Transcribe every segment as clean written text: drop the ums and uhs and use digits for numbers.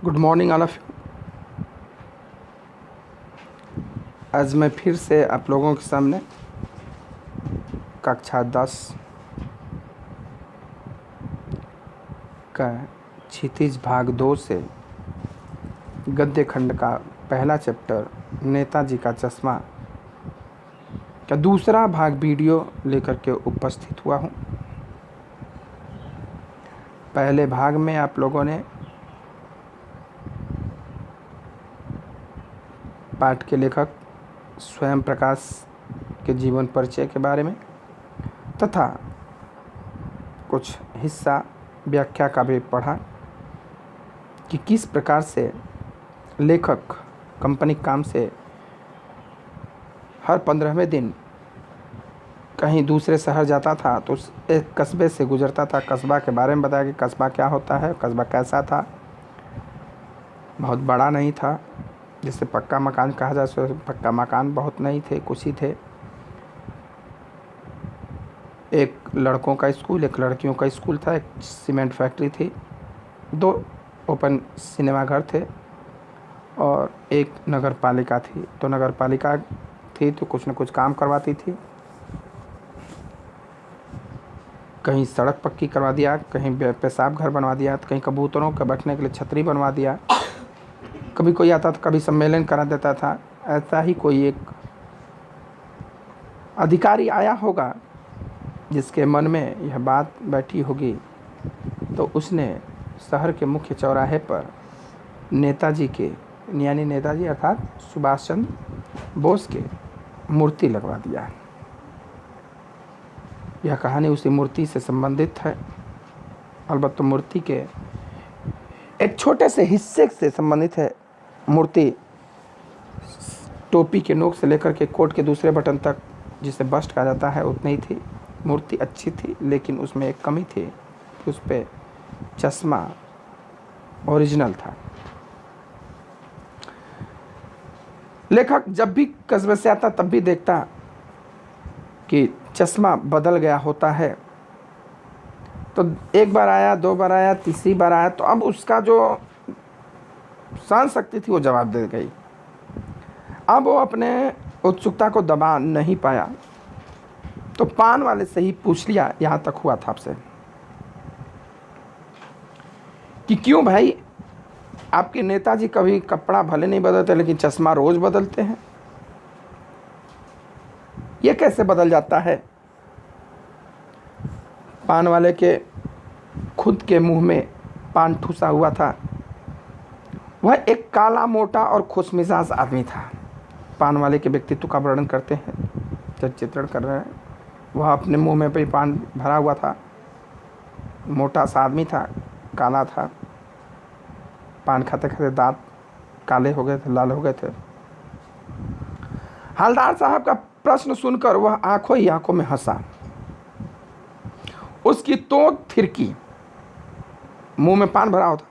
Good morning all of you. आज मैं फिर से आप लोगों के सामने कक्षा 10 का क्षितिज भाग 2 से गद्य खंड का पहला चैप्टर नेताजी का चश्मा का दूसरा भाग वीडियो लेकर के उपस्थित हुआ हूँ। पहले भाग में आप लोगों ने पाठ के लेखक स्वयं प्रकाश के जीवन परिचय के बारे में तथा कुछ हिस्सा व्याख्या का भी पढ़ा कि किस प्रकार से लेखक कंपनी काम से हर 15वें दिन कहीं दूसरे शहर जाता था तो उस एक कस्बे से गुजरता था। कस्बा के बारे में बताया कि कस्बा क्या होता है, कस्बा कैसा था। बहुत बड़ा नहीं था, जिसे पक्का मकान कहा जाए, सो पक्का मकान बहुत नहीं थे, कुछ ही थे। एक लड़कों का स्कूल, एक लड़कियों का स्कूल था, एक सीमेंट फैक्ट्री थी, 2 ओपन सिनेमा घर थे और एक नगर पालिका थी। तो नगर पालिका थी तो कुछ न कुछ काम करवाती थी, कहीं सड़क पक्की करवा दिया, कहीं पेशाब घर बनवा दिया, तो कहीं कबूतरों के बैठने के लिए छतरी बनवा दिया। कभी कोई आता था, कभी सम्मेलन करा देता था। ऐसा ही कोई एक अधिकारी आया होगा जिसके मन में यह बात बैठी होगी, तो उसने शहर के मुख्य चौराहे पर नेताजी के यानी नेताजी अर्थात सुभाष चंद्र बोस के मूर्ति लगवा दिया। यह कहानी उसी मूर्ति से संबंधित है, अलबत्ता मूर्ति के एक छोटे से हिस्से से संबंधित है। मूर्ति टोपी के नोक से लेकर के कोट के दूसरे बटन तक, जिसे बस्ट कहा जाता है, उतनी ही थी। मूर्ति अच्छी थी, लेकिन उसमें एक कमी थी कि उस पर चश्मा ओरिजिनल था। लेखक जब भी कस्बे से आता तब भी देखता कि चश्मा बदल गया होता है। तो एक बार आया, 2 बार आया, तीसरी बार आया, तो अब उसका जो सहन शक्ति थी वो जवाब दे गई। अब वो अपने उत्सुकता को दबा नहीं पाया, तो पान वाले से ही पूछ लिया, यहाँ तक हुआ था आपसे, कि क्यों भाई आपके नेताजी कभी कपड़ा भले नहीं बदलते लेकिन चश्मा रोज बदलते हैं, ये कैसे बदल जाता है। पान वाले के खुद के मुंह में पान ठूसा हुआ था। वह एक काला, मोटा और खुशमिजाज आदमी था। पान वाले के व्यक्तित्व का वर्णन करते हैं, जब चित्रण कर रहे हैं। वह अपने मुंह में भी पान भरा हुआ था, मोटा सा आदमी था, काला था, पान खाते खाते दांत काले हो गए थे, लाल हो गए थे। हवलदार साहब का प्रश्न सुनकर वह आंखों ही आंखों में हंसा। उसकी तोंद थिरकी, मुंह में पान भरा होता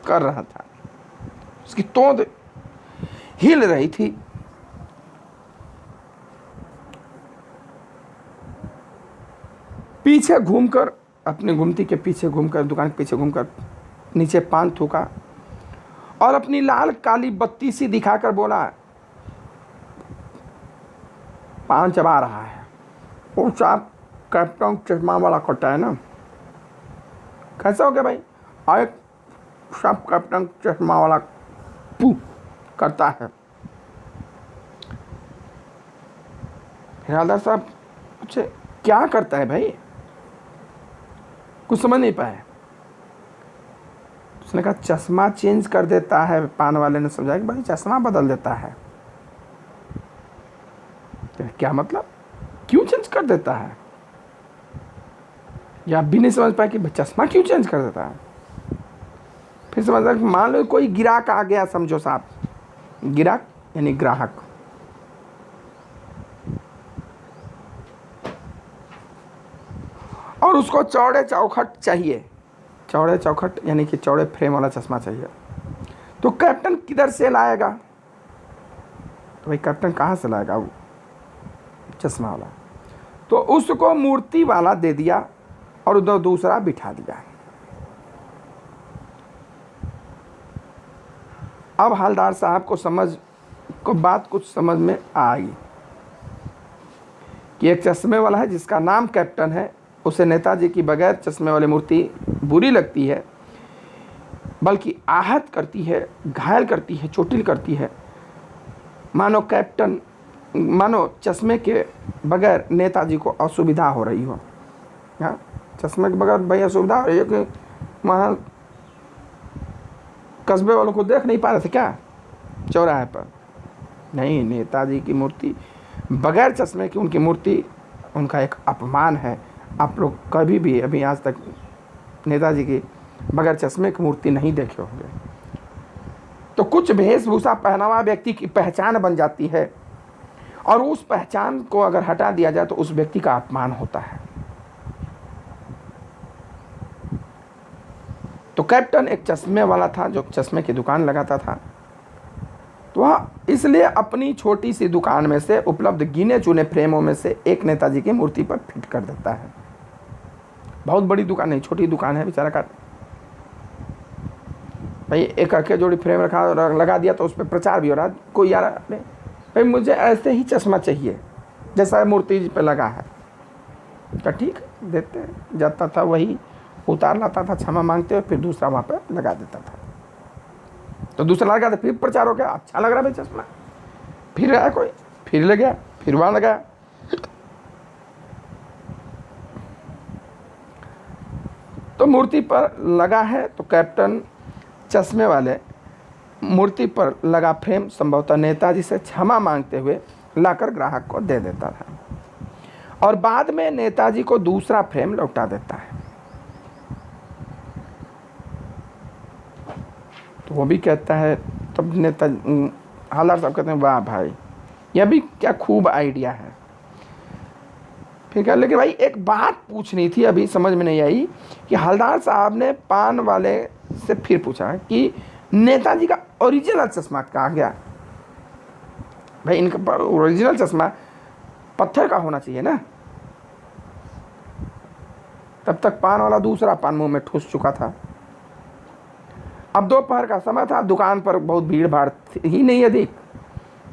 कर रहा था, उसकी तोंद हिल रही थी। पीछे घूमकर, अपनी गुमती के पीछे घूमकर, दुकान के पीछे घूमकर नीचे पान थूका और अपनी लाल काली बत्ती सी दिखाकर बोला, पान चबा रहा है। वो साहब कैप्टन चश्मा वाला कट्टा है ना, कैसा हो गया भाई? आए सब कैप्टन चश्मा वाला पू करता है। फिर हवलदार साहब पूछे, क्या करता है भाई? कुछ समझ नहीं पाए। उसने कहा चश्मा चेंज कर देता है। पान वाले ने समझाया कि भाई चश्मा बदल देता है। तो क्या मतलब, क्यों चेंज कर देता है? या आप भी नहीं समझ पाए कि चश्मा क्यों चेंज कर देता है। फिर समझ, मान लो कोई गिराक आ गया, समझो साहब, गिराक यानी ग्राहक, और उसको चौड़े चौखट चाहिए। चौड़े चौखट यानी कि चौड़े फ्रेम वाला चश्मा चाहिए। तो कैप्टन किधर से लाएगा? तो भाई कैप्टन कहाँ से लाएगा वो चश्मा वाला? तो उसको मूर्ति वाला दे दिया और उधर दूसरा बिठा दिया। अब हवलदार साहब को बात कुछ समझ में आई कि एक चश्मे वाला है जिसका नाम कैप्टन है, उसे नेताजी की बगैर चश्मे वाली मूर्ति बुरी लगती है, बल्कि आहत करती है, घायल करती है, चोटिल करती है। मानो चश्मे के बगैर नेताजी को असुविधा हो रही हो। हाँ, चश्मे के बगैर भाई असुविधा हो रही है कि वहाँ कस्बे वालों को देख नहीं पा रहे थे क्या चौराहे पर? नहीं, नेताजी की मूर्ति बगैर चश्मे की, उनकी मूर्ति उनका एक अपमान है। आप लोग कभी भी अभी आज तक नेताजी की बगैर चश्मे की मूर्ति नहीं देखे होंगे। तो कुछ वेशभूषा पहनावा व्यक्ति की पहचान बन जाती है, और उस पहचान को अगर हटा दिया जाए तो उस व्यक्ति का अपमान होता है। तो कैप्टन एक चश्मे वाला था जो चश्मे की दुकान लगाता था। तो वह इसलिए अपनी छोटी सी दुकान में से उपलब्ध गिने चुने फ्रेमों में से एक नेताजी की मूर्ति पर फिट कर देता है। बहुत बड़ी दुकान नहीं, छोटी दुकान है बेचारा का। भाई एक अके जोड़ी फ्रेम लगा दिया तो उस पर प्रचार भी हो रहा है। कोई यार भाई मुझे ऐसे ही चश्मा चाहिए जैसा मूर्ति पे लगा है, तो ठीक है देते हैं। जाता था वही उतार लाता था क्षमा मांगते हुए, फिर दूसरा वहाँ पे लगा देता था। तो दूसरा लगा था, फिर प्रचार हो गया, अच्छा लग रहा है भाई चश्मा। फिर आया कोई, फिर ले गया, फिर वहाँ लगा। तो मूर्ति पर लगा है तो कैप्टन चश्मे वाले मूर्ति पर लगा फ्रेम संभवतः नेताजी से क्षमा मांगते हुए लाकर ग्राहक को दे देता था, और बाद में नेताजी को दूसरा फ्रेम लौटा देता है। तो वो भी कहता है, तब नेताजी हवलदार साहब कहते हैं वाह भाई यह भी क्या खूब आइडिया है। फिर कह, लेकिन भाई एक बात पूछनी थी, अभी समझ में नहीं आई कि हवलदार साहब ने पान वाले से फिर पूछा कि नेताजी का ओरिजिनल चश्मा कहाँ गया? भाई इनका ओरिजिनल चश्मा पत्थर का होना चाहिए ना। तब तक पान वाला दूसरा पान मुंह में ठूस चुका था। अब दोपहर का समय था, दुकान पर बहुत भीड़ भाड़ ही नहीं अधिक।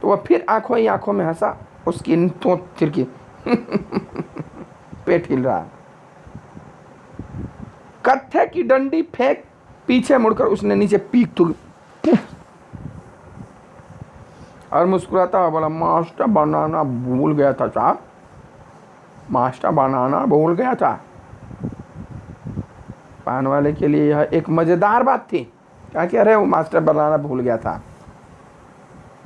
तो वह फिर आंखों ही आंखों में हंसा, उसकी तो थिरकी पेट हिल रहा। कत्थे की डंडी फेंक पीछे मुड़कर उसने नीचे पीक थूकी और मुस्कुराता हुआ बोला, मास्टर बनाना भूल गया था साहब, मास्टर बनाना भूल गया था। पान वाले के लिए यह एक मजेदार बात थी। क्या कह रहे वो मास्टर बनाना भूल गया था,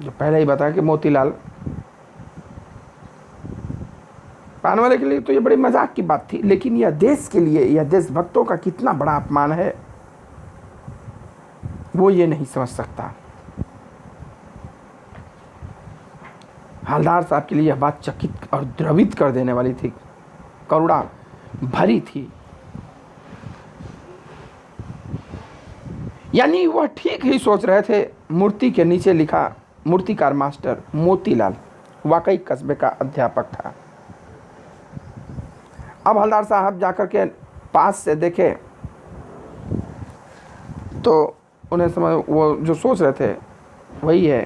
जो पहले ही बताया कि मोतीलाल। पान वाले के लिए तो ये बड़ी मजाक की बात थी, लेकिन यह देश के लिए, यह देशभक्तों का कितना बड़ा अपमान है वो ये नहीं समझ सकता। हवलदार साहब के लिए यह बात चकित और द्रवित कर देने वाली थी, करुणा भरी थी। यानी वह ठीक ही सोच रहे थे। मूर्ति के नीचे लिखा मूर्तिकार मास्टर मोतीलाल वाकई कस्बे का अध्यापक था। अब हवलदार साहब जाकर के पास से देखे तो उन्हें समझ, वो जो सोच रहे थे वही है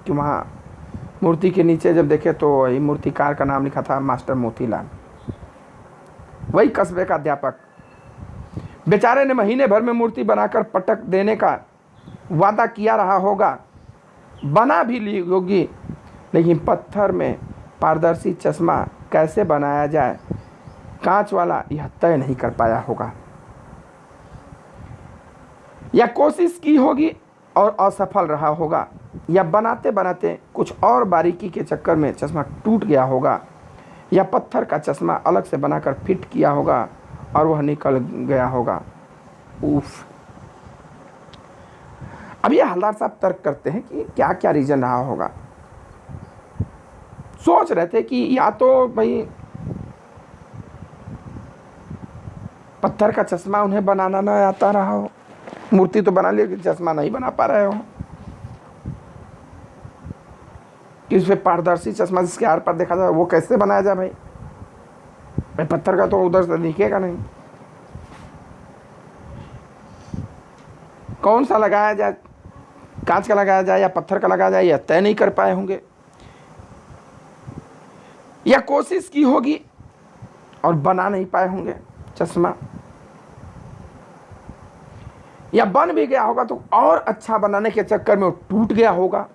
कि वहाँ मूर्ति के नीचे जब देखे तो वही मूर्तिकार का नाम लिखा था मास्टर मोतीलाल, वही कस्बे का अध्यापक। बेचारे ने महीने भर में मूर्ति बनाकर पटक देने का वादा किया रहा होगा, बना भी ली होगी, लेकिन पत्थर में पारदर्शी चश्मा कैसे बनाया जाए कांच वाला यह तय नहीं कर पाया होगा, या कोशिश की होगी और असफल रहा होगा, या बनाते बनाते कुछ और बारीकी के चक्कर में चश्मा टूट गया होगा, या पत्थर का चश्मा अलग से बनाकर फिट किया होगा और वह निकल गया होगा। उफ। अब ये हवलदार साहब तर्क करते हैं कि क्या क्या रीजन रहा होगा। सोच रहे थे कि या तो भाई पत्थर का चश्मा उन्हें बनाना ना आता रहा हो, मूर्ति तो बना ली, चश्मा नहीं बना पा रहे हो, कि उस पर पारदर्शी चश्मा जिसके आर पार देखा जाए वो कैसे बनाया जाए। भाई पत्थर का तो उधर से दिखेगा नहीं, कौन सा लगाया जाए, कांच का लगाया जाए या पत्थर का लगाया जाए, या तय नहीं कर पाए होंगे, या कोशिश की होगी और बना नहीं पाए होंगे चश्मा, या बन भी गया होगा तो और अच्छा बनाने के चक्कर में वो टूट गया होगा,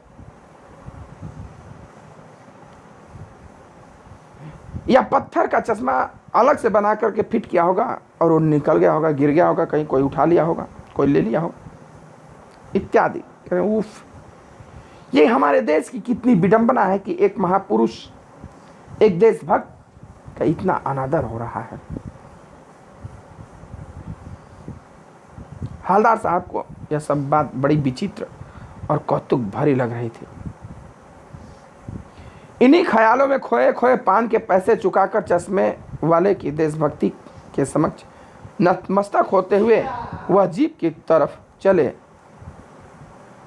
या पत्थर का चश्मा अलग से बना करके फिट किया होगा और वो निकल गया होगा, गिर गया होगा, कहीं कोई उठा लिया होगा, कोई ले लिया होगा, इत्यादि। उफ, ये हमारे देश की कितनी विडंबना है कि एक महापुरुष, एक देशभक्त का इतना अनादर हो रहा है। हवलदार साहब को यह सब बात बड़ी विचित्र और कौतुक भरी लग रही थी। इन्हीं ख्यालों में खोए खोए पान के पैसे चुकाकर चश्मे वाले की देशभक्ति के समक्ष नतमस्तक होते हुए वह जीप की तरफ चले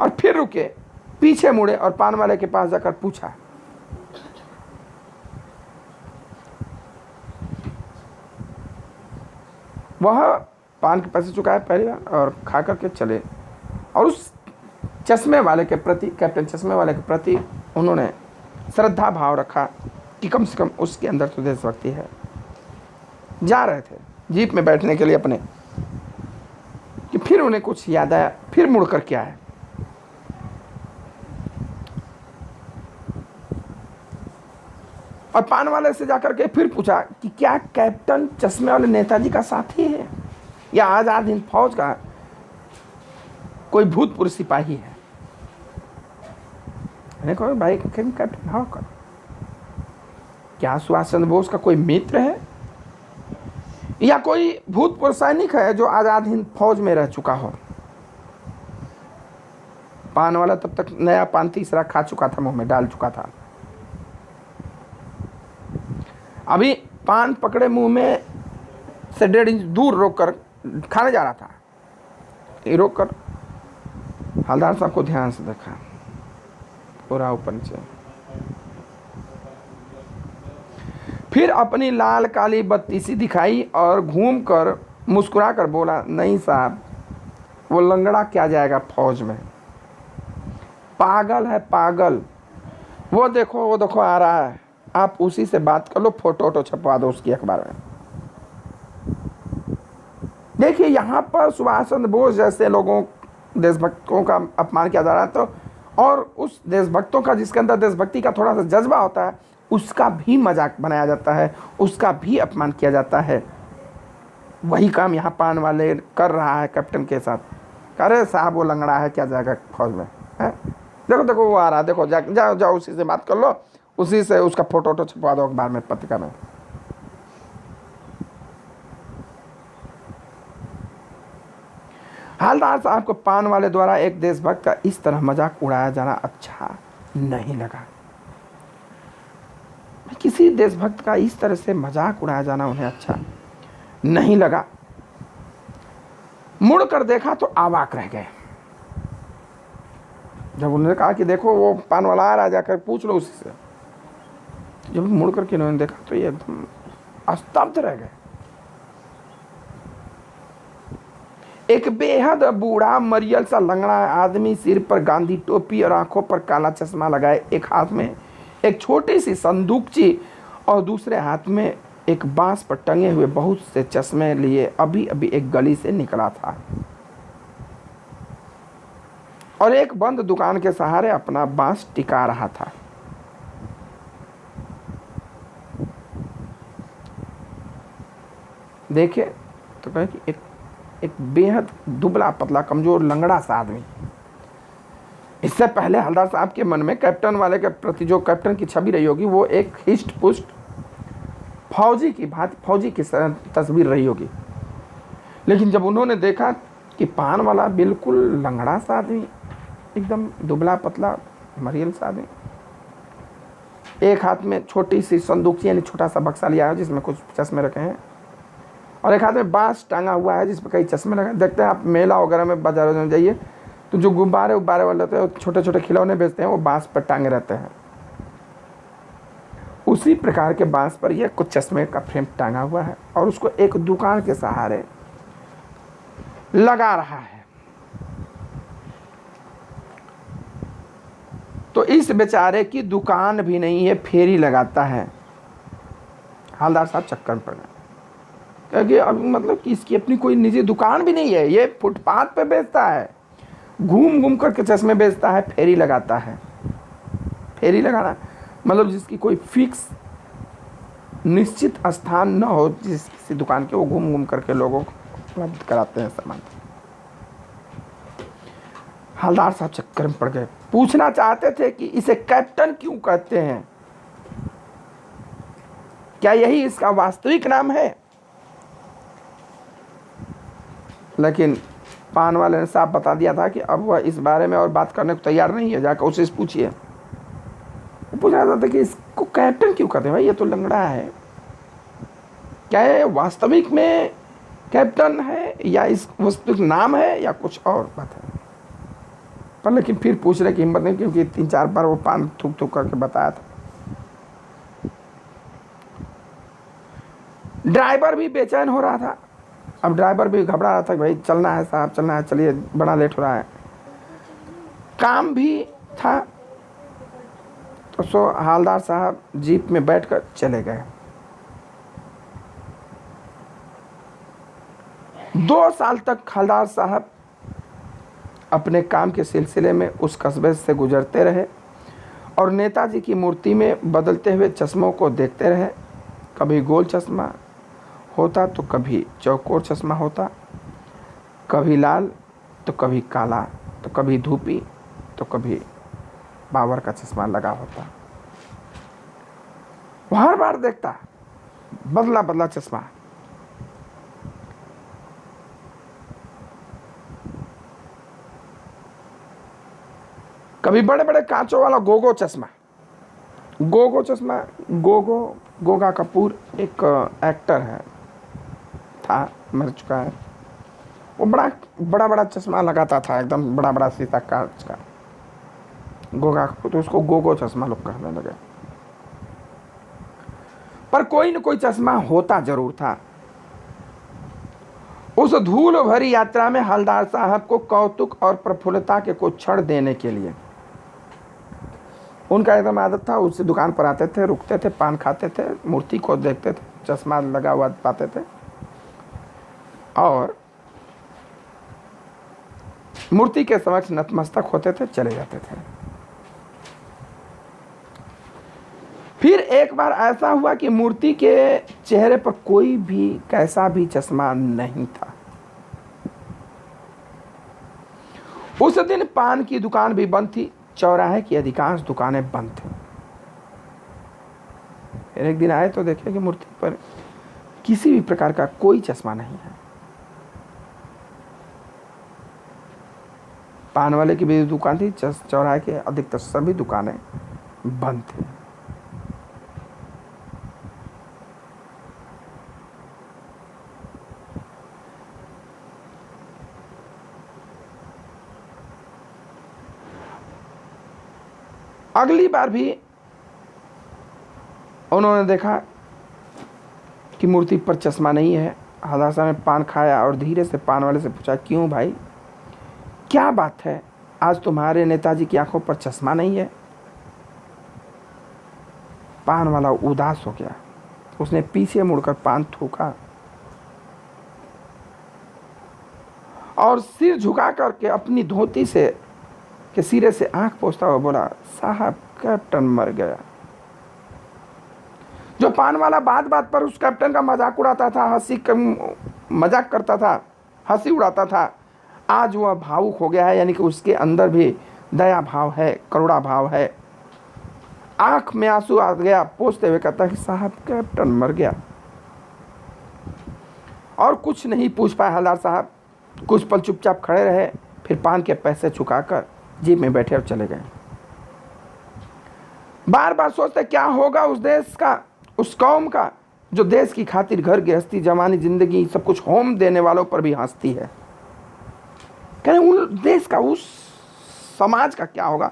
और फिर रुके, पीछे मुड़े और पान वाले के पास जाकर पूछा, वह पान के पैसे चुकाए पहली बार और खा करके चले, और उस चश्मे वाले के प्रति, कैप्टन चश्मे वाले के प्रति उन्होंने श्रद्धा भाव रखा कि कम से कम उसके अंदर तो देशभक्ति है। जा रहे थे जीप में बैठने के लिए अपने, कि फिर उन्हें कुछ याद आया, फिर मुड़ कर के आए। और पान वाले से जाकर के फिर पूछा कि क्या कैप्टन चश्मे वाले नेताजी का साथी है या आजाद हिंद फौज का कोई भूतपूर्व सिपाही है? मैंने कहा भाई कैप्टन, हाँ कर, क्या सुभाष चंद्र बोस का कोई मित्र है या कोई भूतपूर्व सैनिक है जो आजाद हिंद फौज में रह चुका हो? पान वाला तब तक नया पान तीसरा खा चुका था, मुंह में डाल चुका था, अभी पान पकड़े मुंह में से 1.5 इंच दूर रोककर खाने जा रहा था। ये रोक कर हवलदार साहब को ध्यान से देखा, पूरा ऊपर नीचे, फिर अपनी लाल काली बत्ती सी दिखाई और घूम कर मुस्कुरा कर बोला, नहीं साहब, वो लंगड़ा क्या जाएगा फौज में, पागल है पागल, वो देखो आ रहा है, आप उसी से बात कर लो, फोटो छपवा दो उसकी अखबार में। देखिए यहाँ पर सुभाष चंद्र बोस जैसे लोगों, देशभक्तों का अपमान किया जा रहा है, तो और उस देशभक्तों का जिसके अंदर देशभक्ति का थोड़ा सा जज्बा होता है, उसका भी मजाक बनाया जाता है, उसका भी अपमान किया जाता है। वही काम यहाँ पान वाले कर रहा है कैप्टन के साथ। अरे साहब वो लंगड़ा है, क्या जाएगा फौज में, है? देखो वो आ रहा है, देखो जाओ उसी से बात कर लो, उसी से उसका फोटो छपवा दो अखबार में, पत्रिका में। हवलदार साहब को पान वाले द्वारा एक देशभक्त का इस तरह मजाक उड़ाया जाना अच्छा नहीं लगा। किसी देशभक्त का इस तरह से मजाक उड़ाया जाना उन्हें अच्छा नहीं लगा। मुड़ कर देखा तो अवाक रह गए। जब उन्होंने कहा कि देखो वो पान वाला आ रहा, जाकर पूछ लो उसी से, जब मुड़ करके उन्होंने देखा तो ये एकदम स्तब्ध रह गए। एक बेहद बूढ़ा मरियल सा लंगड़ा आदमी, सिर पर गांधी टोपी और आंखों पर काला चश्मा लगाए, एक हाथ में एक छोटी सी संदूकची और दूसरे हाथ में एक बांस पर टंगे हुए बहुत से चश्मे लिए अभी अभी एक गली से निकला था और एक बंद दुकान के सहारे अपना बांस टिका रहा था। देखे तो कहे कि एक बेहद दुबला पतला कमजोर लंगड़ा सा आदमी। इससे पहले हवलदार साहब के मन में कैप्टन वाले के प्रति जो कैप्टन की छवि रही होगी, वो एक हिस्ट पुष्ट फौजी की भांति, फौजी की तस्वीर रही होगी। लेकिन जब उन्होंने देखा कि पान वाला बिल्कुल लंगड़ा सा आदमी, एकदम दुबला पतला मरियल सा आदमी, एक हाथ में छोटी सी संदूकची यानी छोटा सा बक्सा लिया है जिसमें कुछ चश्मे रखे हैं, और एक हाथ में बांस टांगा हुआ है जिस पर कई चश्मे लगे। देखते हैं आप मेला वगैरह में, बाजारों में जाइए तो जो गुब्बारे उब्बारे वाले होते हैं, छोटे छोटे खिलौने बेचते हैं, वो बांस पर टांगे रहते हैं। उसी प्रकार के बांस पर यह कुछ चश्मे का फ्रेम टांगा हुआ है और उसको एक दुकान के सहारे लगा रहा है। तो इस बेचारे की दुकान भी नहीं है, फेरी लगाता है। हवलदार साहब चक्कर में पड़ गए, क्योंकि अब मतलब कि इसकी अपनी कोई निजी दुकान भी नहीं है, ये फुटपाथ पे बेचता है, घूम घूम करके चश्मे बेचता है, फेरी लगाता है। फेरी लगाना मतलब जिसकी कोई फिक्स निश्चित स्थान न हो, जिस किसी दुकान के, वो घूम घूम करके लोगों को उपलब्ध कराते हैं सामान। हवलदार साहब चक्कर में पड़ गए, पूछना चाहते थे कि इसे कैप्टन क्यों कहते हैं, क्या यही इसका वास्तविक नाम है? लेकिन पान वाले ने साफ बता दिया था कि अब वह इस बारे में और बात करने को तैयार नहीं है, जाकर उसे पूछिए। पूछ रहा था कि इसको कैप्टन क्यों कहते हैं, भाई ये तो लंगड़ा है, क्या ये वास्तविक में कैप्टन है या इस वास्तविक नाम है या कुछ और बात है? पर लेकिन फिर पूछने की हिम्मत नहीं, क्योंकि 3-4 बार वो पान थूक थूक करके बताया था। ड्राइवर भी बेचैन हो रहा था। अब ड्राइवर भी घबरा रहा था कि भाई चलना है साहब, चलना है, चलिए, बड़ा लेट हो रहा है। काम भी था। तो हवलदार साहब जीप में बैठकर चले गए। 2 साल तक हवलदार साहब अपने काम के सिलसिले में उस कस्बे से गुजरते रहे और नेताजी की मूर्ति में बदलते हुए चश्मों को देखते रहे। कभी गोल चश्मा होता तो कभी चौकोर चश्मा होता, कभी लाल तो कभी काला, तो कभी धूपी तो कभी बाबर का चश्मा लगा होता। वो हर बार देखता बदला बदला चश्मा। कभी बड़े बड़े कांचों वाला गोगो चश्मा। गोगो चश्मा, गोगा कपूर एक एक्टर है, था, मर चुका है। वो बड़ा बड़ा चश्मा लगाता था, एकदम बड़ा बड़ा शीशा कांच का, गोगा कपूर। तो उसको गोगो चश्मा लोग कहने लगे। पर कोई न कोई चश्मा होता जरूर था। उस धूल भरी यात्रा में हवलदार साहब को कौतुक और प्रफुल्लता के कुछ क्षण देने के लिए उनका एकदम आदत था, उससे दुकान पर आते थे, रुकते थे, पान खाते थे, मूर्ति को देखते थे, चश्मा लगा हुआ पाते थे और मूर्ति के समक्ष नतमस्तक होते थे, चले जाते थे। फिर एक बार ऐसा हुआ कि मूर्ति के चेहरे पर कोई भी कैसा भी चश्मा नहीं था। उस दिन पान की दुकान भी बंद थी, चौराहे की अधिकांश दुकानें बंद थी। फिर एक दिन आए तो देखे कि मूर्ति पर किसी भी प्रकार का कोई चश्मा नहीं है। पान वाले की भी दुकान थी, चौराहे के अधिकतर सभी दुकानें बंद थी। अगली बार भी उन्होंने देखा कि मूर्ति पर चश्मा नहीं है। हवलदार साहब ने पान खाया और धीरे से पान वाले से पूछा, क्यों भाई, क्या बात है, आज तुम्हारे नेताजी की आंखों पर चश्मा नहीं है? पान वाला उदास हो गया। उसने पीछे मुड़कर पान थूका और सिर झुका करके अपनी धोती से के सिरे से आंख पोंछता हुआ बोला, साहब कैप्टन मर गया। जो पान वाला बात बात पर उस कैप्टन का मजाक उड़ाता था, मजाक करता था, हंसी उड़ाता था, आज वह भावुक हो गया है। यानी कि उसके अंदर भी दया भाव है, करुणा भाव है। आंख में आंसू आ गया, पोंछते हुए कहता कि साहब कैप्टन मर गया। और कुछ नहीं पूछ पाए हवलदार साहब, कुछ पल चुपचाप खड़े रहे, फिर पान के पैसे चुकाकर जीप में बैठे और चले गए। बार बार सोचते क्या होगा उस देश का, उस कौम का, जो देश की खातिर घर गृहस्थी, जवानी, जिंदगी सब कुछ होम देने वालों पर भी हंसती है। कहें उन देश का, उस समाज का क्या होगा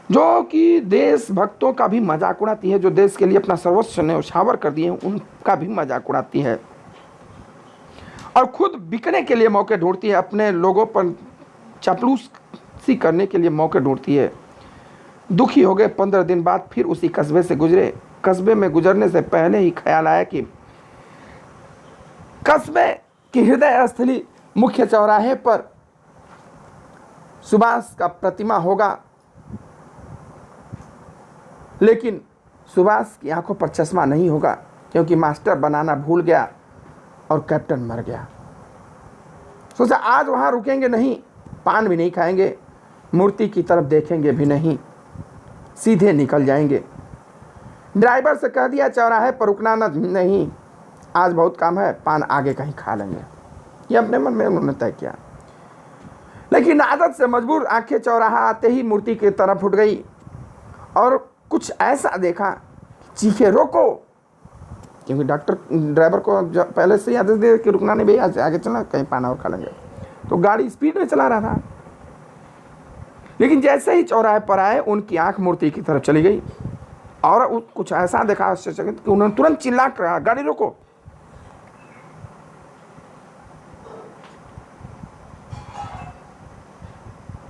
जो कि देश भक्तों का भी मजाक उड़ाती है, जो देश के लिए अपना सर्वस्व न्यौछावर कर दिए उनका भी मजाक उड़ाती है और खुद बिकने के लिए मौके ढूंढती है, अपने लोगों पर चापलूसी करने के लिए मौके ढूंढती है। दुखी हो गए। 15 दिन बाद फिर उसी कस्बे से गुजरे। कस्बे में गुजरने से पहले ही ख्याल आया कि कस्बे की हृदय स्थली मुख्य चौराहे पर सुभाष का प्रतिमा होगा, लेकिन सुभाष की आंखों पर चश्मा नहीं होगा क्योंकि मास्टर बनाना भूल गया और कैप्टन मर गया। सोचा आज वहां रुकेंगे नहीं, पान भी नहीं खाएंगे, मूर्ति की तरफ देखेंगे भी नहीं, सीधे निकल जाएंगे। ड्राइवर से कह दिया चौराहे पर रुकना नहीं, आज बहुत काम है, पान आगे कहीं खा लेंगे। ये अपने मन में उन्होंने तय किया। लेकिन आदत से मजबूर आंखें चौराहा आते ही मूर्ति की तरफ उठ गई और कुछ ऐसा देखा, चीखे रोको, क्योंकि डॉक्टर ड्राइवर को पहले से ही आदेश दे कि रुकना नहीं भैया, आगे चलना, कहीं पान और खा लेंगे। तो गाड़ी स्पीड में चला रहा था। लेकिन जैसे ही चौराहे पर आए उनकी आंख मूर्ति की तरफ चली गई और कुछ ऐसा देखा आश्चर्यचकित कि उन्होंने तुरंत चिल्ला कर कहा, गाड़ी रोको।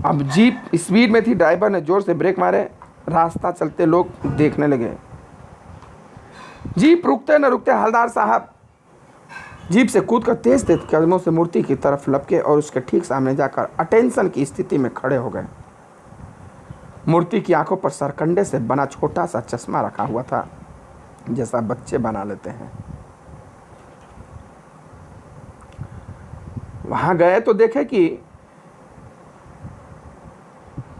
अब जीप स्पीड में थी, ड्राइवर ने जोर से ब्रेक मारे, रास्ता चलते लोग देखने लगे। जीप रुकते न रुकते हवलदार साहब जीप से कूदकर तेज तेज कदमों से मूर्ति की तरफ लपके और उसके ठीक सामने जाकर अटेंशन की स्थिति में खड़े हो गए। मूर्ति की आंखों पर सरकंडे से बना छोटा सा चश्मा रखा हुआ था, जैसा बच्चे बना लेते हैं। वहां गए तो देखे कि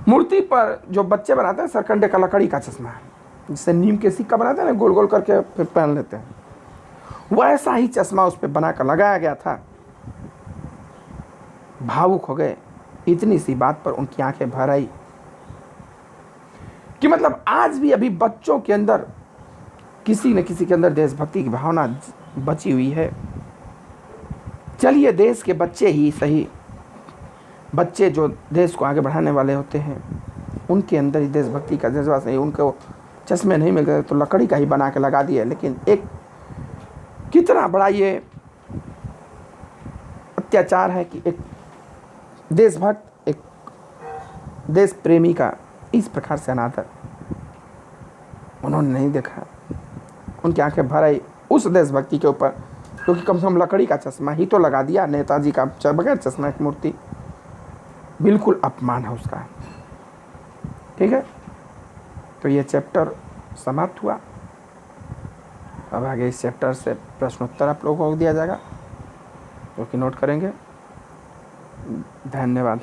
मूर्ति पर जो बच्चे बनाते हैं सरकंडे का लकड़ी का चश्मा है, जिससे नीम के सिक्का बनाते हैं ना, गोल गोल करके फिर पहन लेते हैं, वैसा ही चश्मा उस पर बनाकर लगाया गया था। भावुक हो गए। इतनी सी बात पर उनकी आंखें भर आई कि मतलब आज भी अभी बच्चों के अंदर किसी न किसी के अंदर देशभक्ति की भावना बची हुई है। चलिए देश के बच्चे ही सही, बच्चे जो देश को आगे बढ़ाने वाले होते हैं, उनके अंदर ही देशभक्ति का जज्बा सही। उनको चश्मे नहीं मिल गए तो लकड़ी का ही बना के लगा दिए। लेकिन एक कितना बड़ा ये अत्याचार है कि एक देशभक्त, एक देश प्रेमी का इस प्रकार से अनादर उन्होंने नहीं देखा। उनकी आंखें भर आई उस देशभक्ति के ऊपर, क्योंकि कम से कम लकड़ी का चश्मा ही तो लगा दिया। नेताजी का बगैर चश्मा की मूर्ति, बिल्कुल अपमान है उसका। ठीक है, तो ये चैप्टर समाप्त हुआ। अब आगे इस चैप्टर से प्रश्नोत्तर आप लोगों को दिया जाएगा, जो कि नोट करेंगे। धन्यवाद।